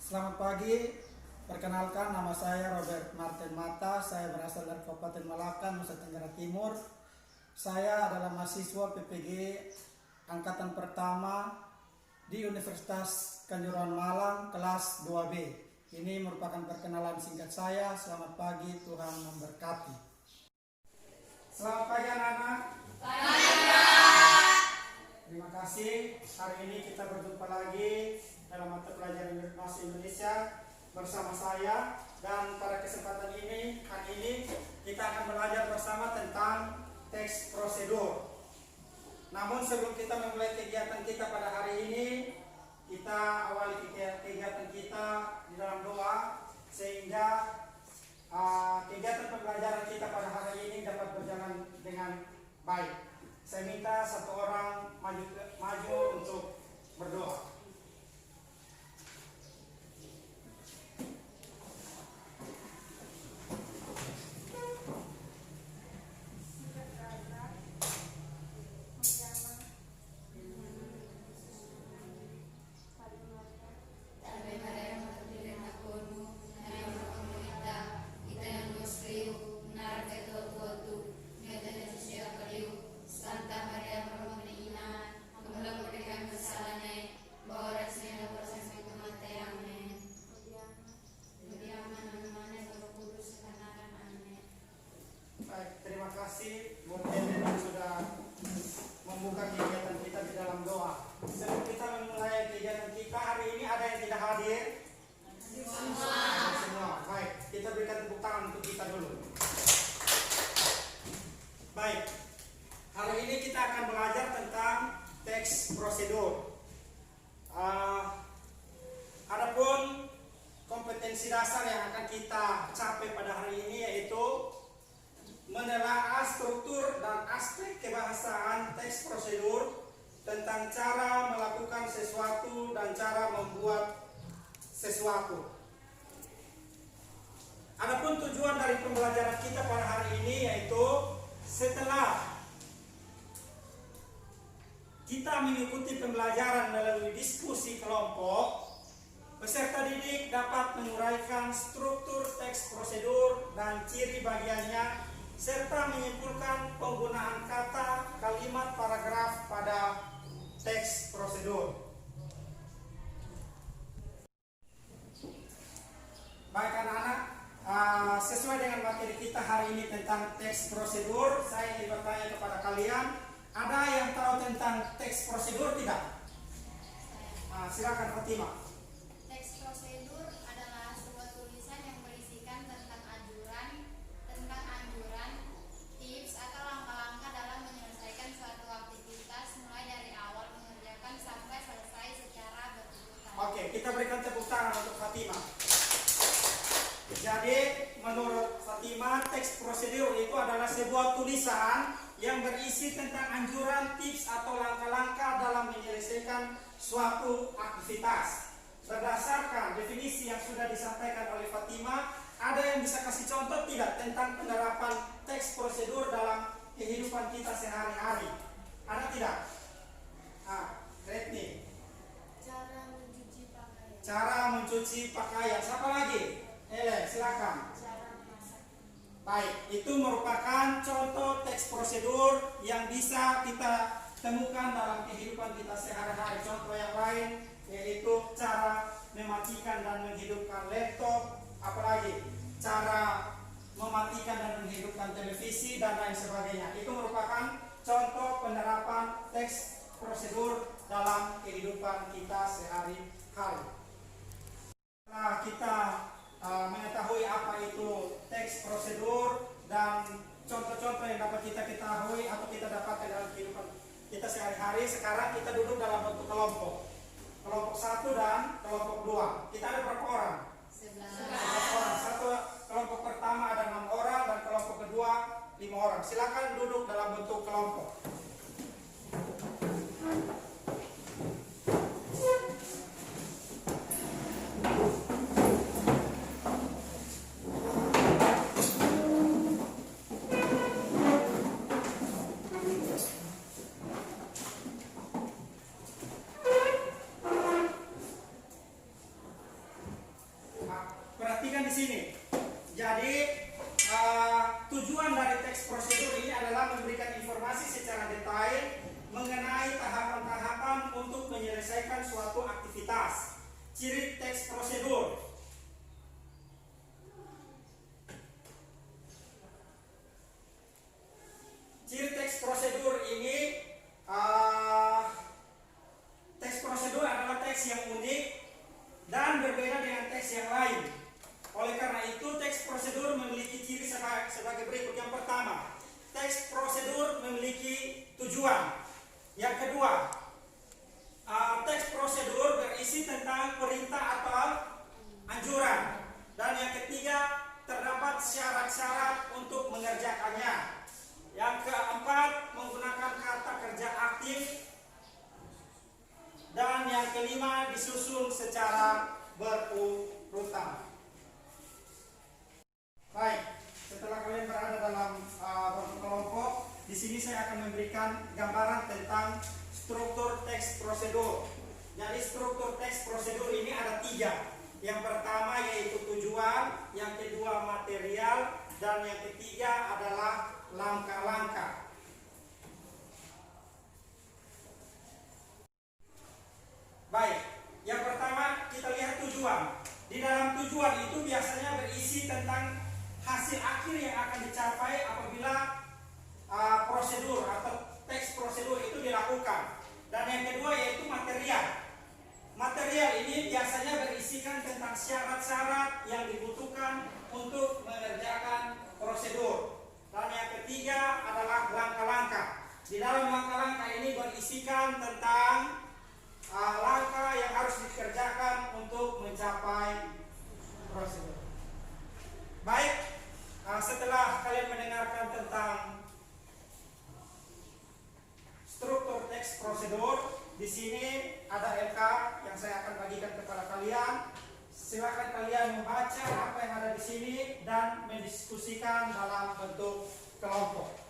Selamat pagi, perkenalkan nama saya Robert Martin Mata, saya berasal dari Kabupaten Malaka, Nusa Tenggara Timur. Saya adalah mahasiswa PPG Angkatan Pertama di Universitas Kanjuruhan Malang, kelas 2B. Ini merupakan perkenalan singkat saya. Selamat pagi, Tuhan memberkati. Selamat pagi anak-anak. Terima kasih. Hari ini kita berjumpa lagi dalam mata pelajaran bahasa Indonesia bersama saya, dan pada kesempatan ini hari ini kita akan belajar bersama tentang teks prosedur. Namun sebelum kita memulai kegiatan kita pada hari ini, kita awali kegiatan kita di dalam doa sehingga kegiatan pembelajaran kita pada hari ini dapat berjalan dengan baik. Saya minta satu orang maju untuk berdoa. Terima kasih Bu Eden yang sudah membuka kegiatan kita di dalam doa. Sebelum kita memulai kegiatan kita hari ini, ada yang tidak hadir? Semua. Baik, kita berikan tepuk tangan untuk kita dulu. Baik, hari ini kita akan belajar tentang teks prosedur. Adapun kompetensi dasar yang akan kita capai pada hari ini yaitu menelaah struktur dan aspek kebahasaan teks prosedur tentang cara melakukan sesuatu dan cara membuat sesuatu. Adapun tujuan dari pembelajaran kita pada hari ini yaitu setelah kita mengikuti pembelajaran melalui diskusi kelompok, peserta didik dapat menguraikan struktur teks prosedur dan ciri bagiannya serta menyimpulkan penggunaan kata, kalimat, paragraf pada teks prosedur. Baik anak-anak, sesuai dengan materi kita hari ini tentang teks prosedur, saya ingin bertanya kepada kalian, ada yang tahu tentang teks prosedur tidak? Silakan Fatima. Teks prosedur adalah sebuah tulisan yang berisikan tentang anjuran, tips atau langkah-langkah dalam menyelesaikan suatu aktivitas mulai dari awal mengerjakan sampai selesai secara berurutan. Oke, kita berikan tepuk tangan untuk Fatima. Jadi menurut Fatima, teks prosedur itu adalah sebuah tulisan yang berisi tentang anjuran, tips atau langkah-langkah dalam menyelesaikan suatu aktivitas. Berdasarkan definisi yang sudah disampaikan oleh Fatima, ada yang bisa kasih contoh tidak tentang penerapan teks prosedur dalam kehidupan kita sehari-hari? Ada tidak? Retni. Cara mencuci pakaian. Siapa lagi? Ele, silakan. Baik, itu merupakan contoh teks prosedur yang bisa kita temukan dalam kehidupan kita sehari-hari. Contoh yang lain yaitu cara mematikan dan menghidupkan laptop, apalagi cara mematikan dan menghidupkan televisi dan lain sebagainya. Itu merupakan contoh penerapan teks prosedur dalam kehidupan kita sehari-hari. Setelah kita mengetahui apa itu teks prosedur dan contoh-contoh yang dapat kita ketahui atau kita dapatkan dalam kehidupan kita sehari-hari, sekarang kita duduk dalam bentuk kelompok. Kelompok 1 dan kelompok 2. Kita ada berapa orang? 11 orang. Satu kelompok pertama ada 6 orang dan kelompok kedua 5 orang. Silakan duduk dalam bentuk kelompok. perhatikan di sini. Jadi tujuan dari teks prosedur ini adalah memberikan informasi secara detail mengenai tahapan-tahapan untuk menyelesaikan suatu aktivitas. Ciri teks prosedur. Ciri teks prosedur ini, teks prosedur adalah teks yang unik dan berbeda dengan teks yang lain. Oleh karena itu, teks prosedur memiliki ciri sebagai berikut. Yang pertama, teks prosedur memiliki tujuan. Yang kedua, teks prosedur berisi tentang perintah atau anjuran. Dan yang ketiga, terdapat syarat-syarat untuk mengerjakannya. Yang keempat, menggunakan kata kerja aktif. Dan yang kelima, disusun secara berurutan. Baik, setelah kalian berada dalam kelompok, di sini saya akan memberikan gambaran tentang struktur teks prosedur. Jadi struktur teks prosedur ini ada 3. Yang pertama yaitu tujuan, yang kedua material, dan yang ketiga adalah langkah-langkah. Baik, yang pertama kita lihat tujuan. Di dalam tujuan itu biasanya berisi tentang hasil akhir yang akan dicapai apabila prosedur atau teks prosedur itu dilakukan. Dan yang kedua yaitu material. Material ini biasanya berisikan tentang syarat-syarat yang dibutuhkan untuk mengerjakan prosedur. Dan yang ketiga adalah langkah-langkah. Di dalam langkah-langkah ini berisikan tentang langkah yang harus dikerjakan untuk mencapai prosedur. Baik, setelah kalian mendengarkan tentang struktur teks prosedur, di sini ada LK yang saya akan bagikan kepada kalian. Silakan kalian membaca apa yang ada di sini dan mendiskusikan dalam bentuk kelompok.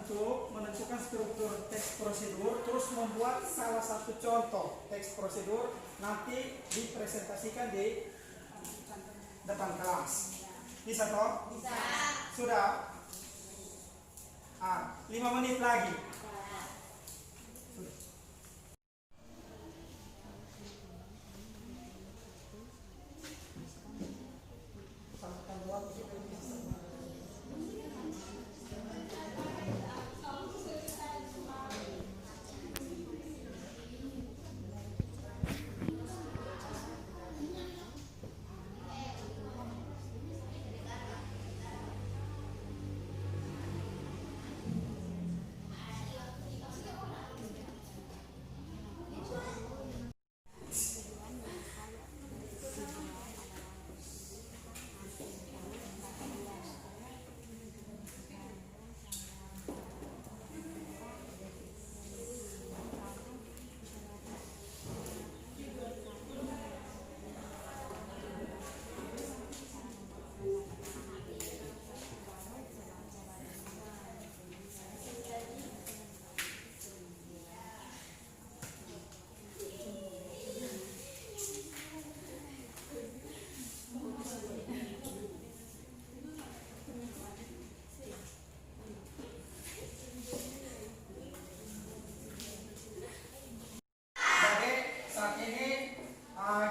Untuk menentukan struktur teks prosedur, terus membuat salah satu contoh teks prosedur, nanti dipresentasikan di depan kelas. Bisa toh? Bisa. Sudah? 5 menit lagi.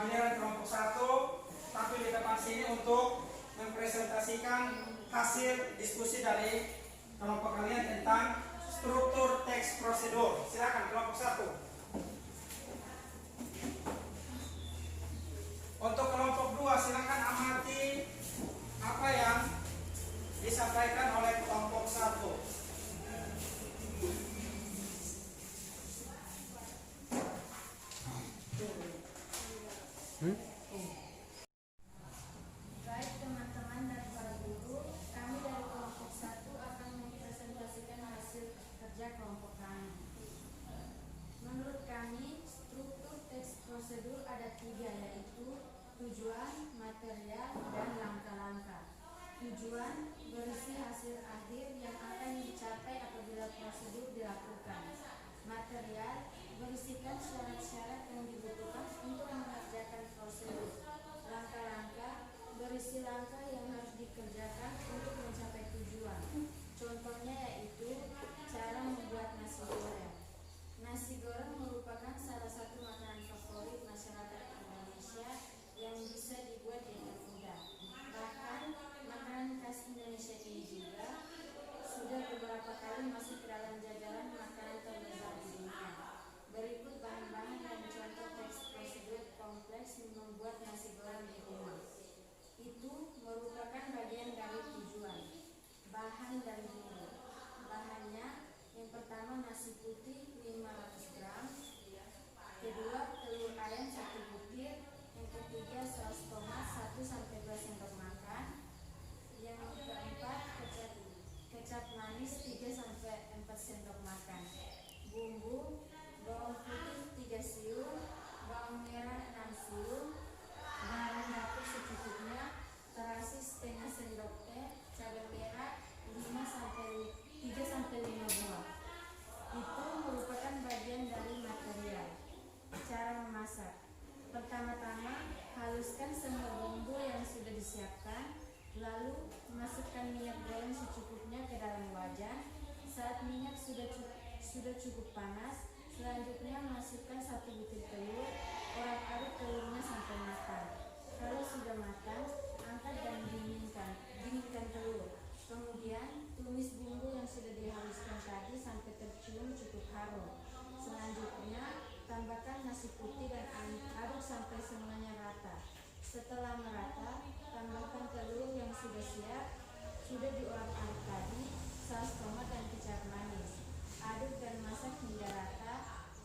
giliran kelompok 1 tampil di depan sini untuk mempresentasikan hasil diskusi dari kelompok kalian tentang struktur teks prosedur. Silakan kelompok 1. Untuk kelompok 2 silakan amati apa yang disampaikan oleh kelompok 1. Baik teman-teman dan para guru, kami dari kelompok 1 akan mempresentasikan hasil kerja kelompok kami. Menurut kami, struktur teks prosedur ada 3, yaitu tujuan, material, dan langkah-langkah. Tujuan berisi hasil akhir yang akan dicapai apabila prosedur dilakukan. Material berisikan syarat-syarat yang dibutuhkan untuk mengerjakan prosedur. Langkah-langkah berisi langkah yang harus dikerjakan untuk mencapai tujuan. Contohnya yaitu cara membuat nasi goreng. Nasi goreng merupakan salah satu makanan favorit masyarakat Indonesia yang bisa dibuat dengan mudah. Bahkan makanan khas Indonesia ini juga sudah beberapa kali masuk ke dalam jajaran makanan terbesar di dunia. Berikut bahan-bahan dan contoh teks prosedur kompleks membuat nasi goreng di rumah. Itu merupakan bagian dari tujuan. Bahan dan bumbu. Bahannya yang pertama nasi putih 500 gram, kedua telur ayam 1 butir, yang ketiga saus tomat 1-2 sendok makan, yang keempat kecap manis 3-4 sendok makan. Bumbu bawang putih 3 siung, bawang merah 6 siung, garam dapur secukupnya, terasi setengah sendok teh, cabai merah 3-5 buah. Itu merupakan bagian dari material. Cara memasak. Pertama-tama, haluskan semua bumbu yang sudah disiapkan, lalu masukkan minyak goreng secukupnya ke dalam wajan. Saat minyak sudah cukup panas, selanjutnya masukkan 1 butir telur, orak-arik telurnya sampai matang. Kalau sudah matang, angkat dan dinginkan telur. Kemudian tumis bumbu yang sudah dihaluskan tadi sampai tercium cukup harum. Selanjutnya tambahkan nasi putih dan aduk sampai semuanya rata. Setelah merata, tambahkan telur yang sudah siap, sudah diorak-arik tadi, saus tomat dan kecap manis. Aduk dan masak hingga rata.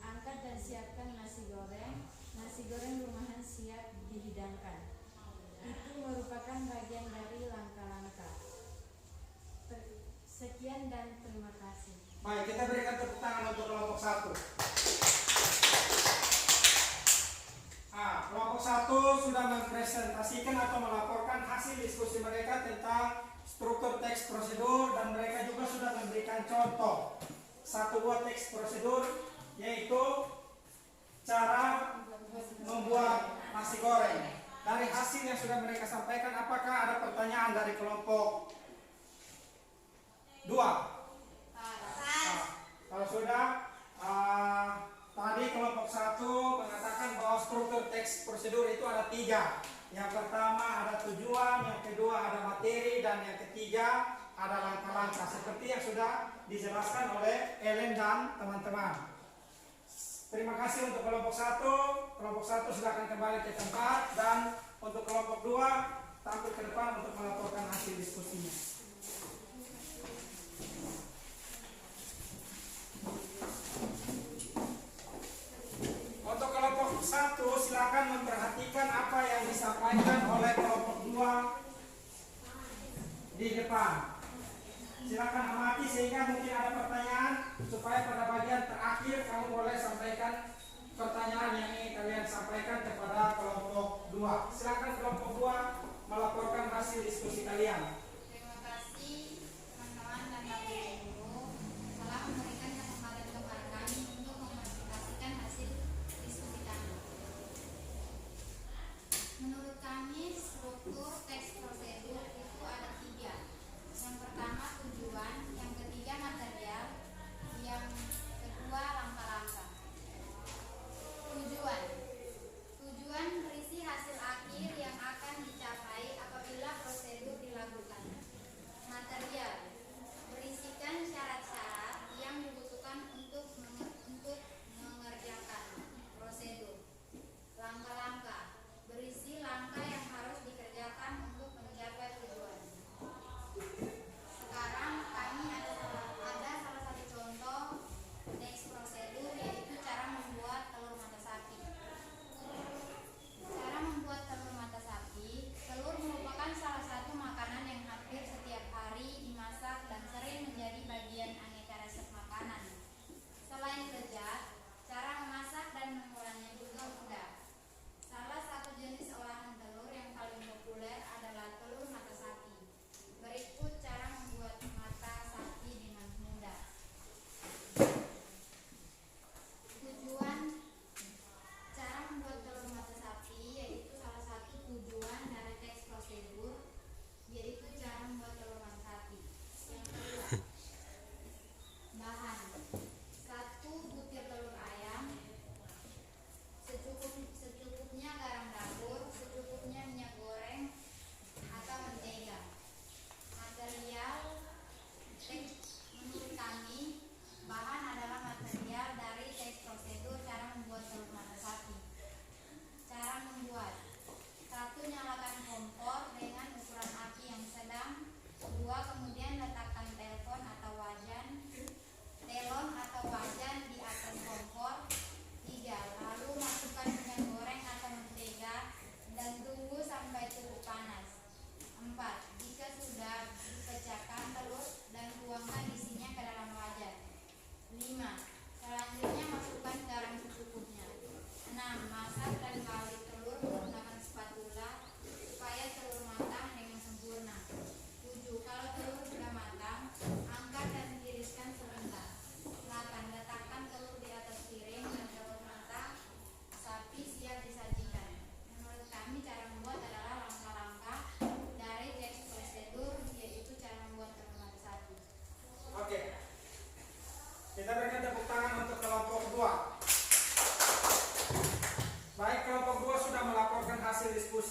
Angkat dan siapkan nasi goreng. Nasi goreng rumahan siap dihidangkan. Itu merupakan bagian dari langkah-langkah. Sekian dan terima kasih. Baik, kita berikan tepuk tangan untuk kelompok 1. Kelompok 1 sudah mempresentasikan atau melaporkan hasil diskusi mereka tentang struktur teks prosedur, dan mereka juga sudah memberikan contoh 1 buah teks prosedur, yaitu cara membuat nasi goreng. Dari hasil yang sudah mereka sampaikan, apakah ada pertanyaan dari kelompok 2? Kalau sudah, tadi kelompok 1 mengatakan bahwa struktur teks prosedur itu ada 3. Yang pertama ada tujuan, yang kedua ada materi, dan yang ketiga ada langkah-langkah, seperti yang sudah dijelaskan oleh Ellen dan teman-teman. Terima kasih untuk kelompok 1. Kelompok 1 silakan kembali ke tempat, dan untuk kelompok 2 tampil ke depan untuk melaporkan hasil diskusinya. Untuk kelompok 1 silakan memperhatikan apa yang disampaikan oleh kelompok 2 di depan. Silakan amati sehingga mungkin ada pertanyaan, supaya pada bagian terakhir kamu boleh sampaikan pertanyaan yang ingin kalian sampaikan kepada kelompok 2. Silakan kelompok 2 melaporkan hasil diskusi kalian. Terima kasih teman-teman dan Bapak Guru telah memberikan kesempatan kepada kami untuk mempresentasikan hasil diskusi kami. Menurut kami, struktur teks prosedur itu ada 3. Yang pertama tujuan, yang ketiga material, yang kedua langkah-langkah. Tujuan berisi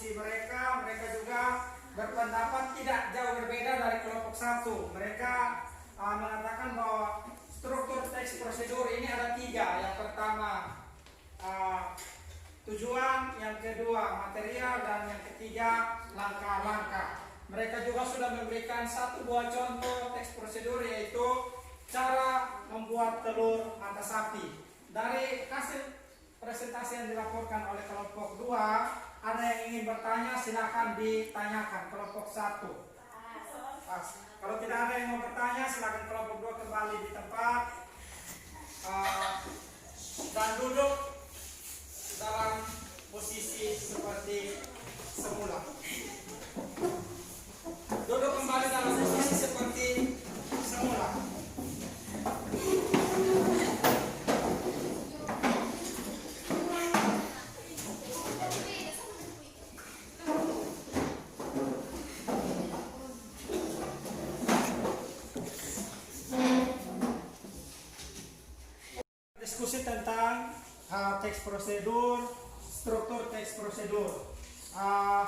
posisi mereka juga berpendapat tidak jauh berbeda dari kelompok 1. Mereka mengatakan bahwa struktur teks prosedur ini ada 3. Yang pertama tujuan, yang kedua material, dan yang ketiga langkah-langkah. Mereka juga sudah memberikan 1 buah contoh teks prosedur, yaitu cara membuat telur mata sapi. Dari hasil presentasi yang dilaporkan oleh kelompok 2, ada yang ingin bertanya, silakan ditanyakan. Kelompok 1 pas. Kalau tidak ada yang mau bertanya, silakan kelompok 2 kembali di tempat dan duduk dalam posisi seperti semula. Duduk kembali dalam posisi seperti semula. Diskusi tentang teks prosedur, struktur teks prosedur.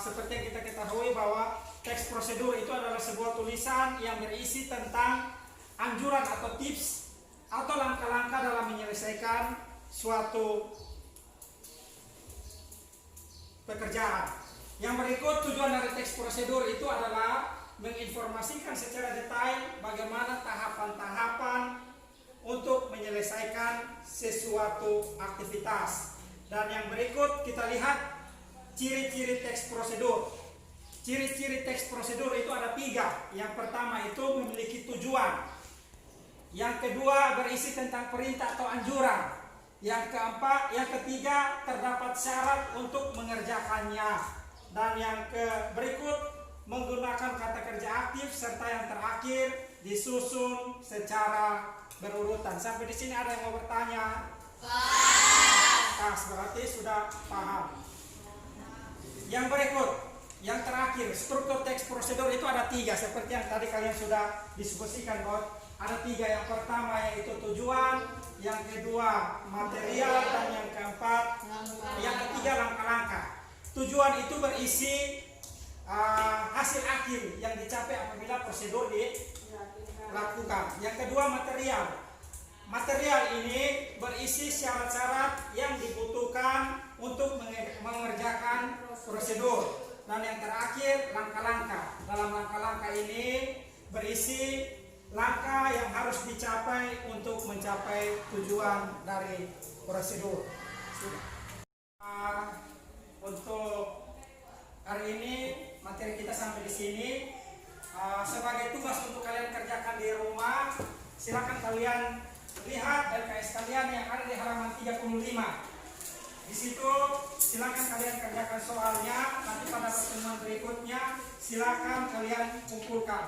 Seperti yang kita ketahui bahwa teks prosedur itu adalah sebuah tulisan yang berisi tentang anjuran atau tips atau langkah-langkah dalam menyelesaikan suatu pekerjaan. Yang berikut tujuan dari teks prosedur itu adalah menginformasikan secara detail bagaimana tahapan-tahapan untuk menyelesaikan sesuatu aktivitas. Dan yang berikut kita lihat ciri-ciri teks prosedur. Ciri-ciri teks prosedur itu ada 3. Yang pertama itu memiliki tujuan. Yang kedua berisi tentang perintah atau anjuran. Yang ketiga terdapat syarat untuk mengerjakannya. Dan yang berikut menggunakan kata kerja aktif, serta yang terakhir disusun secara berurutan. Sampai di sini ada yang mau bertanya? Pas, berarti sudah paham. Yang berikut, yang terakhir, struktur teks prosedur itu ada 3, seperti yang tadi kalian sudah diskusikan bahwa ada 3. Yang pertama yaitu tujuan, yang kedua material, dan yang keempat, yang ketiga langkah-langkah. Tujuan itu berisi hasil akhir yang dicapai apabila prosedur dilakukan. Yang kedua material. Material ini berisi syarat-syarat yang dibutuhkan untuk mengerjakan prosedur. Dan yang terakhir langkah-langkah. Dalam langkah-langkah ini berisi langkah yang harus dicapai untuk mencapai tujuan dari prosedur. Untuk hari ini materi kita sampai di sini. Sebagai tugas untuk kalian kerjakan di rumah, silakan kalian lihat LKS kalian yang ada di halaman 35. Di situ silakan kalian kerjakan soalnya. Nanti pada pertemuan berikutnya silakan kalian kumpulkan.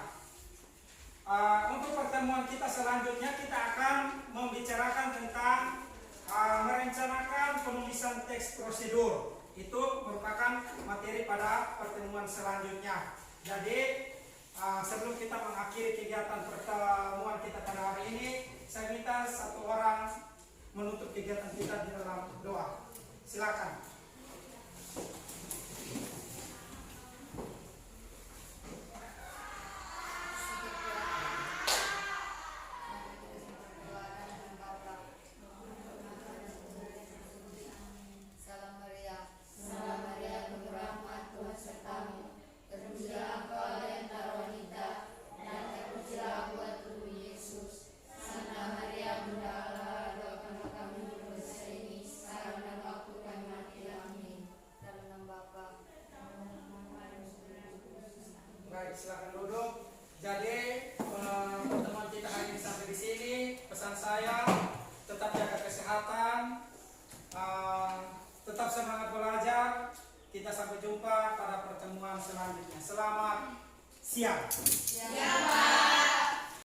Untuk pertemuan kita selanjutnya kita akan membicarakan tentang merencanakan penulisan teks prosedur. Itu merupakan materi pada pertemuan selanjutnya. Jadi sebelum kita mengakhiri kegiatan pertemuan kita pada hari ini, saya minta satu orang menutup kegiatan kita di dalam doa. Silakan. Baik, silakan duduk. Jadi pertemuan kita hari ini sampai di sini. Pesan saya, tetap jaga kesehatan, tetap semangat belajar. Kita sampai jumpa pada pertemuan selanjutnya. Selamat siang. Siang, Pak.